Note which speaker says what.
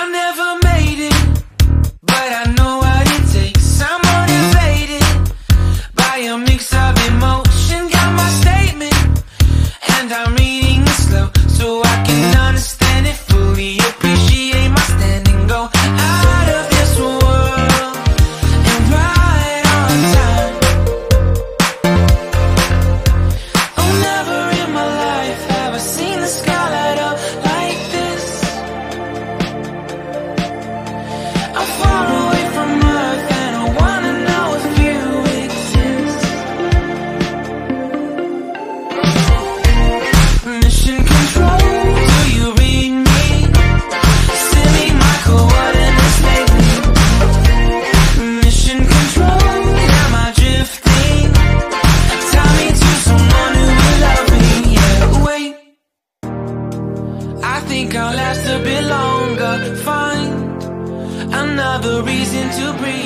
Speaker 1: I never made it, but I know what it takes. I'm motivated by a mix of emotion. Got my statement, and I'm reading it slow so I can understand it fully. Appreciate my stand and go out of this world and right on time. Oh, never in my life have I seen the sky light up like this. I'm far away from Earth and I wanna know if you exist. Mission control, do you read me? Send me my coordinates lately. Mission control, am I drifting? Tie me to someone who will love me. Yeah, wait, I think I'll last a bit longer. Find another reason to breathe.